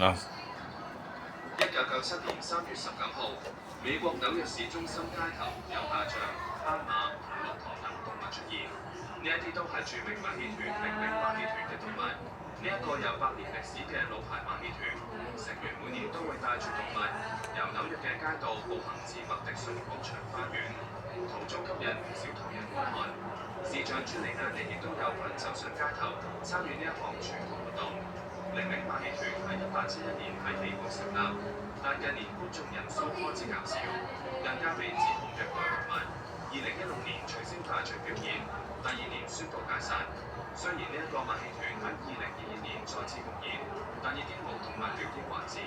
啊， 1997年3月19號，美國紐約市中心街頭有大象、斑馬、駱駝等動物出現。呢一啲都係著名馬戲團零零馬戲團嘅動物。呢一個有100年歷史嘅老牌馬戲團，成員每年都會帶住動物由紐約嘅街道步行至麥迪遜廣場花園，途中吸引唔少途人觀看。市長朱利安尼亦都有份走上街頭參與呢一項傳統活動。零零馬戲團喺1871年喺美國成立，但近年觀眾人數開始減少，更加被指控虐待動物。2016年取消大場表演，第2年宣布解散。雖然呢一個馬戲團喺2022年再次復演，但已經冇動物表演環節。